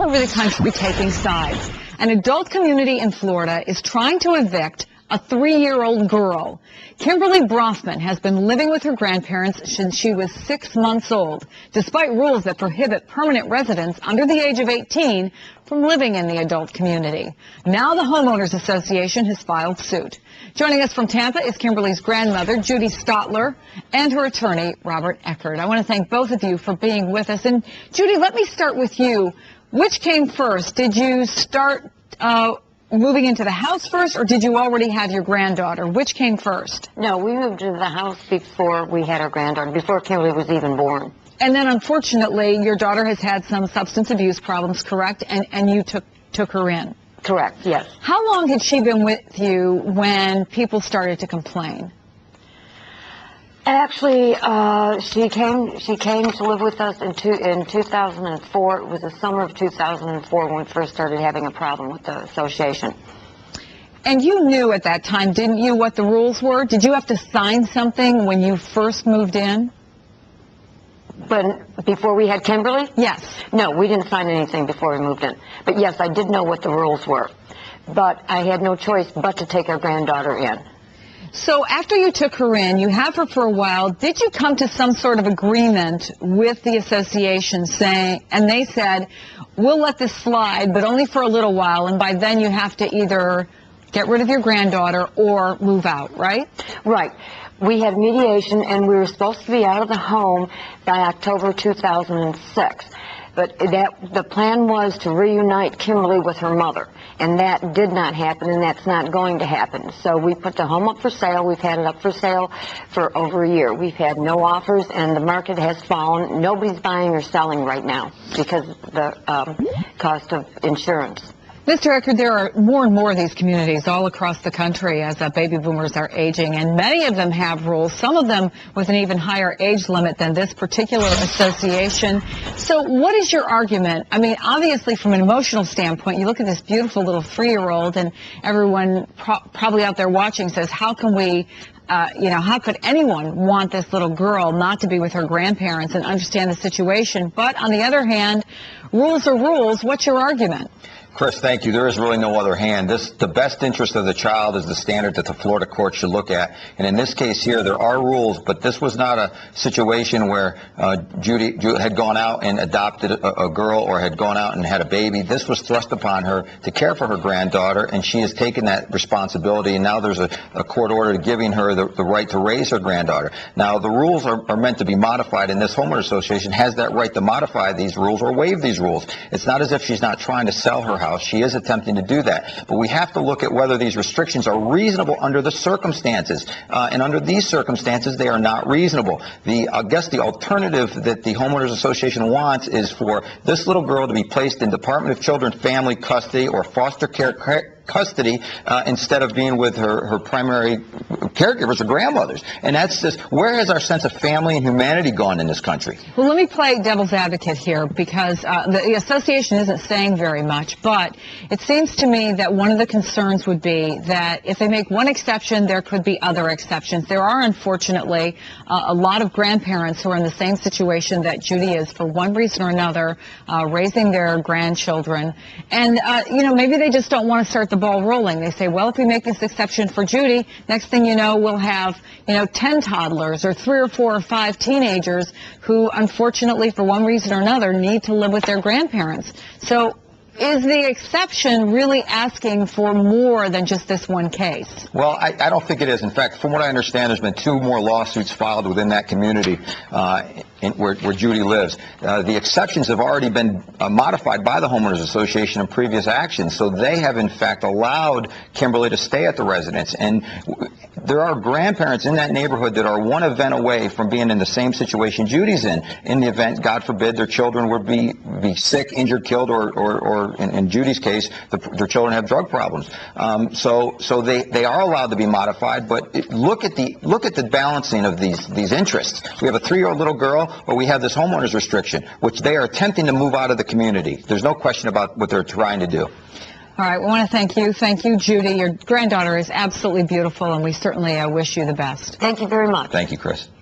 over the country taking sides. An adult community in Florida is trying to evict a 3-year-old girl. Kimberly Brofman has been living with her grandparents since she was 6 months old, despite rules that prohibit permanent residents under the age of 18 from living in the adult community. Now the Homeowners Association has filed suit. Joining us from Tampa is Kimberly's grandmother, Judy Stotler, and her attorney, Robert Eckert. I want to thank both of you for being with us. And Judy, let me start with you. Which came first? Did you start moving into the house first, or did you already have your granddaughter? Which came first? No, we moved into the house before we had our granddaughter, before Kimberly was even born. And then, unfortunately, your daughter has had some substance abuse problems, correct? And you took her in? Correct, yes. How long had she been with you when people started to complain? Actually, she came to live with us in 2004. It was the summer of 2004 when we first started having a problem with the association. And you knew at that time, didn't you, what the rules were? Did you have to sign something when you first moved in? But before we had Kimberly? Yes. No, we didn't sign anything before we moved in. But yes, I did know what the rules were. But I had no choice but to take our granddaughter in. So after you took her in, you have her for a while, did you come to some sort of agreement with the association saying, and they said, we'll let this slide, but only for a little while, and by then you have to either get rid of your granddaughter or move out, right? Right. We had mediation, and we were supposed to be out of the home by October 2006. But the plan was to reunite Kimberly with her mother, and that did not happen, and that's not going to happen. So we put the home up for sale. We've had it up for sale for over a year. We've had no offers, and the market has fallen. Nobody's buying or selling right now because of the cost of insurance. Mr. Eckert, there are more and more of these communities all across the country as baby boomers are aging, and many of them have rules, some of them with an even higher age limit than this particular association. So what is your argument? I mean, obviously from an emotional standpoint, you look at this beautiful little 3-year-old, and everyone probably out there watching says, how can we how could anyone want this little girl not to be with her grandparents and understand the situation? But on the other hand, rules are rules. What's your argument? Chris, thank you. There is really no other hand. The best interest of the child is the standard that the Florida court should look at. And in this case here, there are rules, but this was not a situation where Judy had gone out and adopted a girl or had gone out and had a baby. This was thrust upon her to care for her granddaughter, and she has taken that responsibility, and now there's a court order giving her the right to raise her granddaughter. Now, the rules are meant to be modified, and this homeowner association has that right to modify these rules or waive these rules. It's not as if she's not trying to sell her house. She is attempting to do that. But we have to look at whether these restrictions are reasonable under the circumstances. And under these circumstances, they are not reasonable. I guess the alternative that the Homeowners Association wants is for this little girl to be placed in Department of Children Family Custody or foster care custody instead of being with her primary caregivers or grandmothers. And that's just, where has our sense of family and humanity gone in this country? Well, let me play devil's advocate here, because the association isn't saying very much, but it seems to me that one of the concerns would be that if they make one exception, there could be other exceptions. There are, unfortunately, a lot of grandparents who are in the same situation that Judy is for one reason or another, raising their grandchildren. And, maybe they just don't want to start the ball rolling. They say, well, if we make this exception for Judy, next thing you know, we'll have, 10 toddlers or 3 or 4 or 5 teenagers who, unfortunately, for one reason or another, need to live with their grandparents. So is the exception really asking for more than just this one case? Well, I don't think it is. In fact, from what I understand, there's been 2 more lawsuits filed within that community where Judy lives. The exceptions have already been modified by the Homeowners Association in previous actions, so they have, in fact, allowed Kimberly to stay at the residence. And there are grandparents in that neighborhood that are one event away from being in the same situation Judy's in the event, God forbid, their children would be sick, injured, killed, or in Judy's case, their children have drug problems. So they are allowed to be modified, but look at the balancing of these interests. We have a 3-year-old little girl, but we have this homeowners restriction, which they are attempting to move out of the community. There's no question about what they're trying to do. All right, we want to thank you. Thank you, Judy. Your granddaughter is absolutely beautiful, and we certainly wish you the best. Thank you very much. Thank you, Chris.